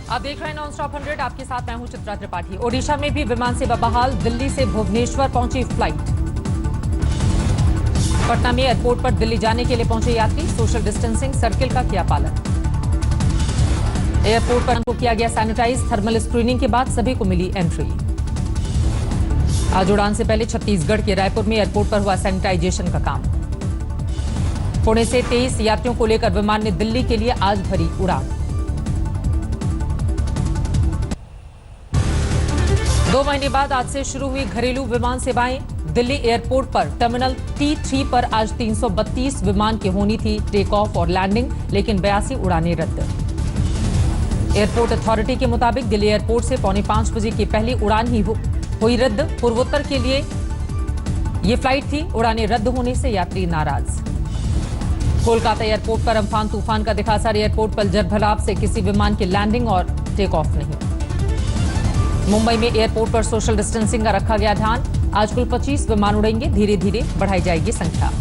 आप देख रहे हैं नॉन स्टॉप 100। आपके साथ मैं हूं चित्रा त्रिपाठी। ओडिशा में भी विमान सेवा बहाल। दिल्ली से भुवनेश्वर पहुंची फ्लाइट। पटना में एयरपोर्ट पर दिल्ली जाने के लिए पहुंचे यात्री। सोशल डिस्टेंसिंग सर्किल का किया पालन। एयरपोर्ट पर उनको किया गया सैनिटाइज। थर्मल स्क्रीनिंग के बाद सभी को मिली एंट्री। आज उड़ान से पहले छत्तीसगढ़ के रायपुर में एयरपोर्ट पर हुआ सैनिटाइजेशन का काम। पुणे से 23 यात्रियों को लेकर विमान ने दिल्ली के लिए आज भरी उड़ान। 2 महीने बाद आज से शुरू हुई घरेलू विमान सेवाएं। दिल्ली एयरपोर्ट पर टर्मिनल T3 पर आज 332 विमान की होनी थी टेक ऑफ और लैंडिंग, लेकिन 82 उड़ानें रद्द। एयरपोर्ट अथॉरिटी के मुताबिक दिल्ली एयरपोर्ट से 4:45 बजे की पहली उड़ान ही हुई रद्द। पूर्वोत्तर के लिए ये फ्लाइट थी। उड़ानें रद्द होने से यात्री नाराज। कोलकाता एयरपोर्ट पर अम्फान तूफान का दिखा असर। एयरपोर्ट पर जलभराव से किसी विमान की लैंडिंग और टेक ऑफ नहीं। मुंबई में एयरपोर्ट पर सोशल डिस्टेंसिंग का रखा गया ध्यान। आज कुल 25 विमान उड़ेंगे। धीरे धीरे बढ़ाई जाएगी संख्या।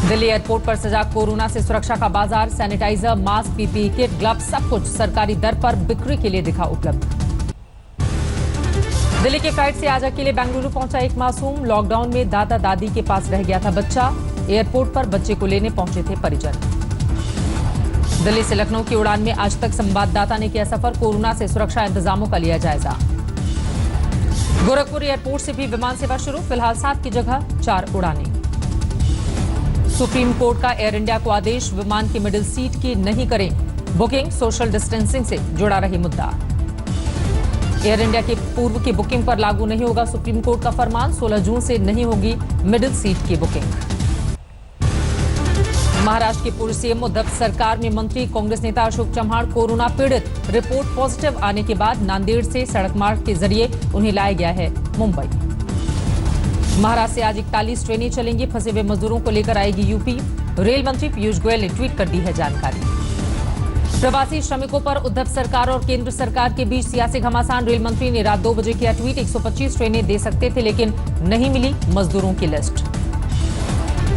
दिल्ली एयरपोर्ट पर सजा कोरोना से सुरक्षा का बाजार। Sanitiser, mask, PPE kit, gloves सब कुछ सरकारी दर पर बिक्री के लिए दिखा उपलब्ध। दिल्ली के फ्लाइट से आज अकेले बेंगलुरु पहुंचा एक मासूम। लॉकडाउन में दादा दादी के पास रह गया था बच्चा। एयरपोर्ट पर बच्चे को लेने पहुंचे थे परिजन। दिल्ली से लखनऊ की उड़ान में आज तक संवाददाता ने किया सफर। कोरोना से सुरक्षा इंतजामों का लिया जायजा। गोरखपुर एयरपोर्ट से भी विमान सेवा शुरू। फिलहाल 7 की जगह 4 उड़ानें। सुप्रीम कोर्ट का एयर इंडिया को आदेश। विमान की मिडिल सीट की नहीं करें बुकिंग। सोशल डिस्टेंसिंग से जुड़ा रही मुद्दा। एयर इंडिया के पूर्व की बुकिंग पर लागू नहीं होगा सुप्रीम कोर्ट का फरमान। 16 जून से नहीं होगी मिडिल सीट की बुकिंग। महाराष्ट्र के पूर्व सीएम उद्धव सरकार में मंत्री कांग्रेस नेता अशोक चव्हाण कोरोना पीड़ित। रिपोर्ट पॉजिटिव आने के बाद नांदेड़ से सड़क मार्ग के जरिए उन्हें लाया गया है मुंबई। महाराष्ट्र से आज 41 ट्रेनें चलेंगी। फंसे हुए मजदूरों को लेकर आएगी यूपी। रेल मंत्री पीयूष गोयल ने ट्वीट कर दी है जानकारी। प्रवासी श्रमिकों पर उद्धव सरकार और केंद्र सरकार के बीच सियासी घमासान। रेल मंत्री ने रात 2 बजे किया ट्वीट। 125 ट्रेनें दे सकते थे लेकिन नहीं मिली मजदूरों की लिस्ट।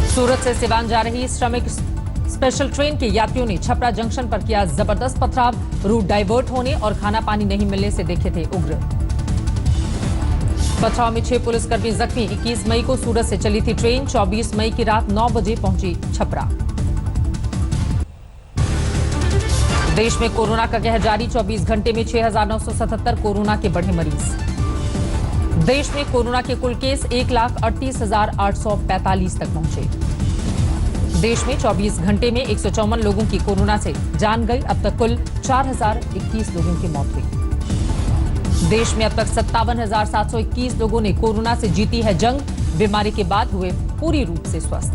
सूरत से सिवान जा रही श्रमिक स्पेशल ट्रेन के यात्रियों ने छपरा जंक्शन पर किया जबरदस्त पथराव। रूट डाइवर्ट होने और खाना पानी नहीं मिलने से देखे थे उग्र। पथराव में 6 पुलिसकर्मी जख्मी। 21 मई को सूरत से चली थी ट्रेन। 24 मई की रात 9 बजे पहुंची छपरा। देश में कोरोना का कहर जारी। 24 घंटे में 6,977 कोरोना के बढ़े मरीज। देश में कोरोना के कुल केस 1,38,845 तक पहुंचे। देश में 24 घंटे में 154 लोगों की कोरोना से जान गई। अब तक कुल 4,021 लोगों की मौत हुई। देश में अब तक 57,721 लोगों ने कोरोना से जीती है जंग। बीमारी के बाद हुए पूरी रूप से स्वस्थ।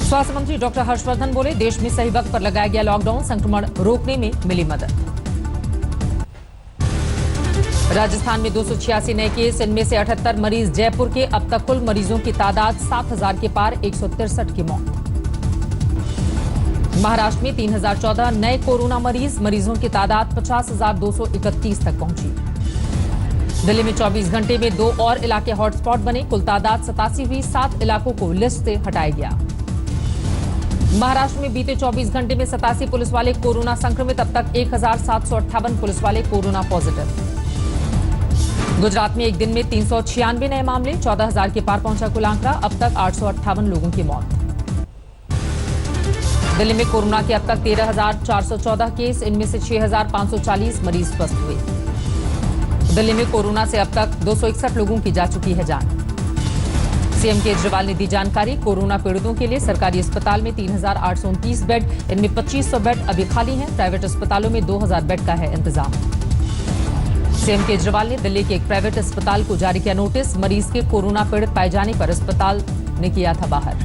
स्वास्थ्य मंत्री डॉक्टर हर्षवर्धन बोले, देश में सही वक्त पर लगाया गया लॉकडाउन। संक्रमण रोकने में मिली मदद। राजस्थान में 286 नए केस। इनमें से 78 मरीज जयपुर के। अब तक कुल मरीजों की तादाद 7,000 के पार। 163 की मौत। महाराष्ट्र में 3,014 नए कोरोना मरीज। मरीजों की तादाद 50,231 तक पहुंची। दिल्ली में 24 घंटे में 2 और इलाके हॉटस्पॉट बने। कुल तादाद 87 हुई। 7 इलाकों को लिस्ट से हटाया गया। महाराष्ट्र में बीते 24 घंटे में 87 पुलिस वाले कोरोना संक्रमित। अब तक 1,758 पुलिस वाले कोरोना पॉजिटिव। गुजरात में एक दिन में 396 नए मामले। 14,000 के पार पहुंचा कुल आंकड़ा। अब तक 858 लोगों की मौत। दिल्ली में कोरोना के अब तक 13,414 केस। इनमें से 6,540 मरीज स्वस्थ हुए। दिल्ली में कोरोना से अब तक 261 लोगों की जा चुकी है जान। सीएम केजरीवाल ने दी जानकारी। कोरोना पीड़ितों के लिए सरकारी अस्पताल में 3,829 बेड। इनमें 2,500 बेड अभी खाली हैं। प्राइवेट अस्पतालों में 2,000 बेड का है इंतजाम। सीएम केजरीवाल ने दिल्ली के एक प्राइवेट अस्पताल को जारी किया नोटिस। मरीज के कोरोना पीड़ित पाए जाने पर अस्पताल ने किया था बाहर।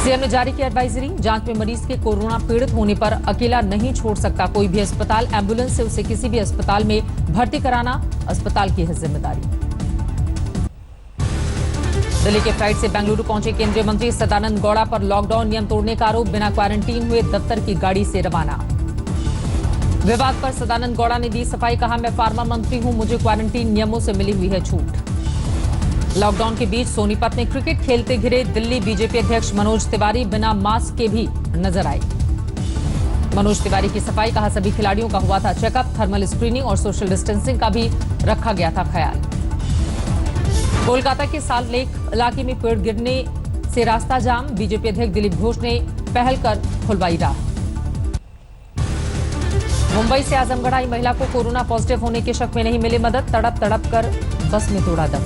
सीएम ने जारी की एडवाइजरी। जांच में मरीज के कोरोना पीड़ित होने पर अकेला नहीं छोड़ सकता कोई भी अस्पताल। एम्बुलेंस से उसे किसी भी अस्पताल में भर्ती कराना अस्पताल की है जिम्मेदारी। दिल्ली के फ्लाइट से बेंगलुरु पहुंचे केंद्रीय मंत्री सदानंद गौड़ा पर लॉकडाउन नियम तोड़ने का आरोप। बिना क्वारंटीन हुए दफ्तर की गाड़ी से रवाना। विवाद पर सदानंद गौड़ा ने दी सफाई। कहा, मैं फार्मा मंत्री हूं, मुझे क्वारंटीन नियमों से मिली हुई है छूट। लॉकडाउन के बीच सोनीपत में क्रिकेट खेलते घिरे दिल्ली बीजेपी अध्यक्ष मनोज तिवारी बिना मास्क के भी नजर आए। मनोज तिवारी की सफाई, कहा सभी खिलाड़ियों का हुआ था चेकअप, थर्मल स्क्रीनिंग और सोशल डिस्टेंसिंग का भी रखा गया था ख्याल। कोलकाता के साल्ट लेक इलाके में पेड़ गिरने से रास्ता जाम, बीजेपी अध्यक्ष दिलीप घोष ने पहल कर खुलवाई राह। मुंबई से आजमगढ़ आई महिला को कोरोना पॉजिटिव होने के शक में नहीं मिली मदद, तड़प तड़प कर बस में तोड़ा दम।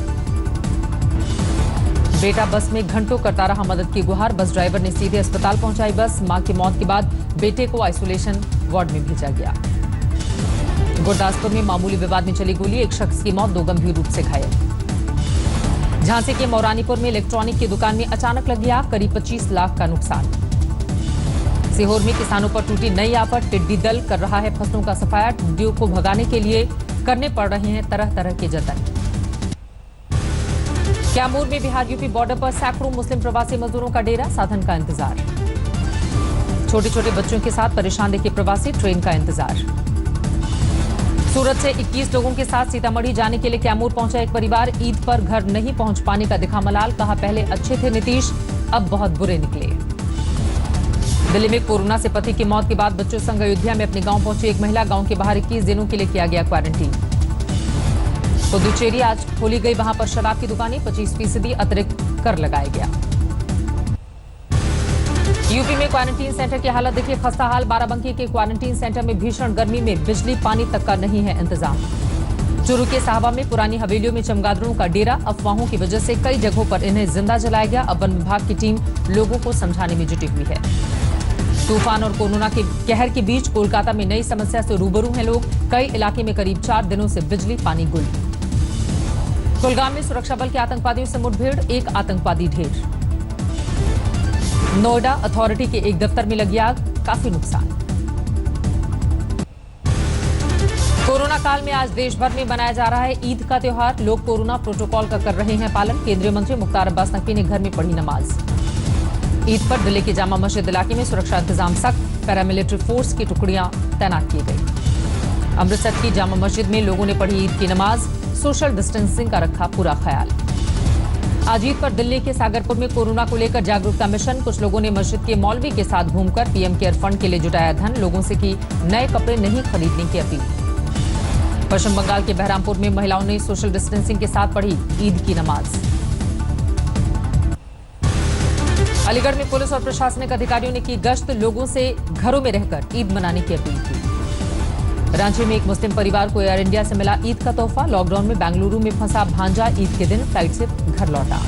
बेटा बस में घंटों करता रहा मदद की गुहार, बस ड्राइवर ने सीधे अस्पताल पहुंचाई बस। मां की मौत के बाद बेटे को आइसोलेशन वार्ड में भेजा गया। गुरदासपुर में मामूली विवाद में चली गोली, एक शख्स की मौत, 2 गंभीर रूप से घायल। झांसी के मौरानीपुर में इलेक्ट्रॉनिक की दुकान में अचानक लगी आग, करीब 25 लाख का नुकसान। सीहोर में किसानों पर टूटी नई आफत, टिड्डी दल कर रहा है फसलों का सफाया, टिड्डियों को भगाने के लिए करने पड़ रहे हैं तरह तरह के जतन। कैमूर में बिहार यूपी बॉर्डर पर सैकड़ों मुस्लिम प्रवासी मजदूरों का डेरा, साधन का इंतजार। छोटे छोटे बच्चों के साथ परेशान देखे प्रवासी, ट्रेन का इंतजार। सूरत से 21 लोगों के साथ सीतामढ़ी जाने के लिए कैमूर पहुंचा एक परिवार, ईद पर घर नहीं पहुंच पाने का दिखा मलाल, कहा पहले अच्छे थे नीतीश, अब बहुत बुरे निकले। दिल्ली में कोरोना से पति की मौत के बाद बच्चों संग अयोध्या में अपने गांव पहुंची एक महिला, गांव के बाहर 21 दिनों के लिए किया गया क्वारंटीन। पुदुचेरी आज खोली गई, वहां पर शराब की दुकानें, 25% अतिरिक्त कर लगाया गया। यूपी में क्वारंटीन सेंटर की हालत देखिए खस्ता हाल, बाराबंकी के क्वारंटीन सेंटर में भीषण गर्मी में बिजली पानी तक का नहीं है इंतजाम। चूरू के साहबा में पुरानी हवेलियों में चमगादड़ों का डेरा, अफवाहों की वजह से कई जगहों पर इन्हें जिंदा जलाया गया। अब वन विभाग की टीम लोगों को समझाने में जुटी हुई है। तूफान और कोरोना के कहर के बीच कोलकाता में नई समस्या से रूबरू हैं लोग, कई इलाके में करीब 4 दिनों से बिजली पानी गुल। कुलगाम में सुरक्षा बल के आतंकवादियों से मुठभेड़, एक आतंकवादी ढेर। नोएडा अथॉरिटी के एक दफ्तर में लगी आग, काफी नुकसान। कोरोना काल में आज देश भर में मनाया जा रहा है ईद का त्योहार, लोग कोरोना प्रोटोकॉल का कर रहे हैं पालन। केंद्रीय मंत्री मुख्तार अब्बास नकवी ने घर में पढ़ी नमाज। ईद पर दिल्ली के जामा मस्जिद इलाके में सुरक्षा इंतजाम सख्त, पैरामिलिट्री फोर्स की टुकड़ियां तैनात की गई। अमृतसर की जामा मस्जिद में लोगों ने पढ़ी ईद की नमाज, सोशल डिस्टेंसिंग का रखा पूरा ख्याल। आज ईद पर दिल्ली के सागरपुर में कोरोना को लेकर जागरूकता मिशन, कुछ लोगों ने मस्जिद के मौलवी के साथ घूमकर पीएम केयर फंड के लिए जुटाया धन, लोगों से की नए कपड़े नहीं खरीदने की अपील। पश्चिम बंगाल के बहरामपुर में महिलाओं ने सोशल डिस्टेंसिंग के साथ पढ़ी ईद की नमाज। अलीगढ़ में पुलिस और प्रशासनिक अधिकारियों ने की गश्त, लोगों से घरों में रहकर ईद मनाने की अपील की। रांची में एक मुस्लिम परिवार को एयर इंडिया से मिला ईद का तोहफा, लॉकडाउन में बेंगलुरु में फंसा भांजा ईद के दिन फ्लाइट से घर लौटा।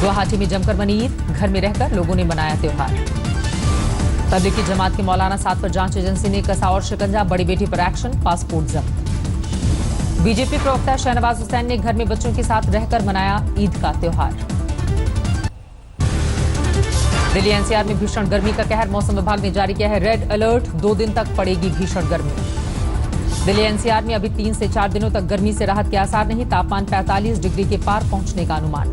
गुवाहाटी में जमकर बनी ईद, घर में रहकर लोगों ने मनाया त्योहार। तबलीगी जमात के मौलाना साद पर जांच एजेंसी ने कसा और शिकंजा, बड़ी बेटी पर एक्शन, पासपोर्ट जब्त। बीजेपी प्रवक्ता शहनवाज हुसैन ने घर में बच्चों के साथ रहकर मनाया ईद का त्योहार। दिल्ली एनसीआर में भीषण गर्मी का कहर, मौसम विभाग ने जारी किया है रेड अलर्ट, 2 दिन तक पड़ेगी भीषण गर्मी। दिल्ली एनसीआर में अभी 3 से 4 दिनों तक गर्मी से राहत के आसार नहीं, तापमान 45 डिग्री के पार पहुंचने का अनुमान।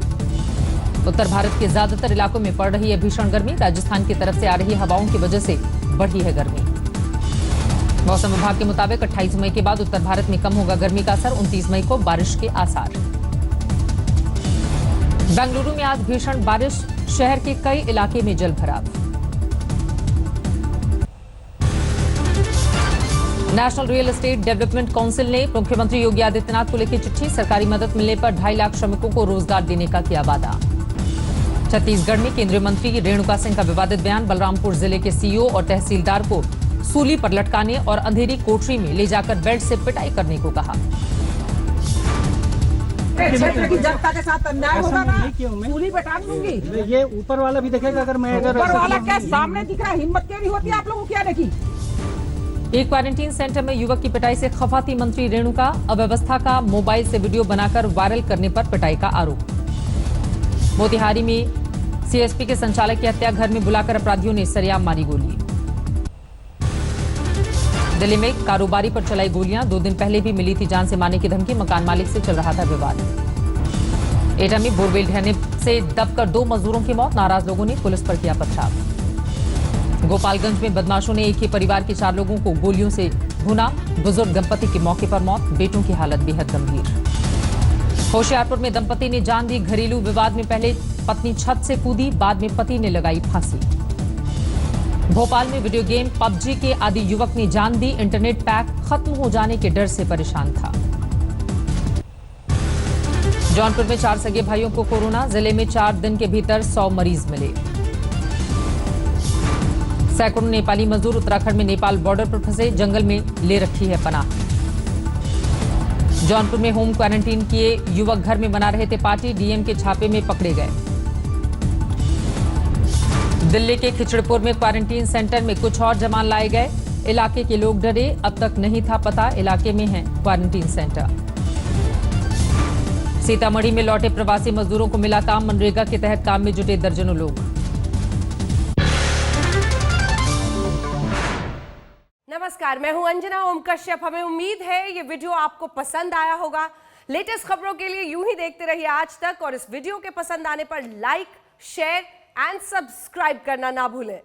उत्तर भारत के ज्यादातर इलाकों में पड़ रही है भीषण गर्मी, राजस्थान की तरफ से आ रही हवाओं की वजह से बढ़ी है गर्मी। मौसम विभाग के मुताबिक 28 मई के बाद उत्तर भारत में कम होगा गर्मी का असर, 29 मई को बारिश के आसार। बेंगलुरु में आज भीषण बारिश, शहर के कई इलाके में जल भराव। National real estate development council ने मुख्यमंत्री योगी आदित्यनाथ को लिखी चिट्ठी, सरकारी मदद मिलने पर 2.5 लाख श्रमिकों को रोजगार देने का किया वादा। छत्तीसगढ़ में केंद्रीय मंत्री रेणुका सिंह का विवादित बयान, बलरामपुर जिले के सीईओ और तहसीलदार को सूली पर लटकाने और अंधेरी कोठरी में ले जाकर बेल्ट से पिटाई करने को कहा। क्षेत्र की जनता के साथ अन्याय होगा ना, सूली बैठा दूंगी। ये ऊपर वाला भी देखेगा, अगर मैं ऊपर वाला क्या सामने दिख रहा है, हिम्मत क्यों नहीं होती आप लोगों की आने की। एक क्वारंटीन सेंटर में युवक की पिटाई से खफा थी मंत्री रेणुका, अव्यवस्था का मोबाइल से वीडियो बनाकर वायरल करने पर पिटाई का आरोप। मोतिहारी में सीएसपी के संचालक की हत्या, घर में बुलाकर अपराधियों ने सरेआम मारी गोली। दिल्ली में कारोबारी पर चलाई गोलियां, 2 दिन पहले भी मिली थी जान से मारने की धमकी, मकान मालिक से चल रहा था विवाद। एटा में बोरवेल ढहने से दबकर 2 मजदूरों की मौत, नाराज लोगों ने पुलिस पर किया पथराव। गोपालगंज में बदमाशों ने एक ही परिवार के 4 लोगों को गोलियों से भुना, बुजुर्ग दंपति की मौके पर मौत, बेटों की हालत बेहद गंभीर। होशियारपुर में दंपति ने जान दी, घरेलू विवाद में पहले पत्नी छत से कूदी, बाद में पति ने लगाई फांसी। भोपाल में वीडियो गेम पबजी के आदि युवक ने जान दी। इंटरनेट पैक खत्म हो जाने के डर से परेशान था। जौनपुर में 4 सगे भाइयों को कोरोना। जिले में 4 दिन के भीतर 100 मरीज मिले। सैकड़ों नेपाली मजदूर उत्तराखंड में नेपाल बॉर्डर पर फंसे, जंगल में ले रखी है पनाह। जौनपुर में होम क्वारंटीन किए युवक घर में मना रहे थे पार्टी, डीएम के छापे में पकड़े गए। दिल्ली के खिचड़पुर में क्वारंटीन सेंटर में कुछ और जवान लाए गए। इलाके के लोग डरे, अब तक नहीं था पता इलाके में है क्वारंटीन सेंटर। सीतामढ़ी में लौटे प्रवासी मजदूरों को मिला काम। मनरेगा के तहत काम में जुटे दर्जनों लोग। नमस्कार, मैं हूं अंजना ओम कश्यप। हमें उम्मीद है ये वीडियो आपको पसंद आया होगा। लेटेस्ट खबरों के लिए यूं ही देखते रहिए आज तक, और इस वीडियो के पसंद आने पर लाइक, शेयर एंड सब्सक्राइब करना ना भूलें।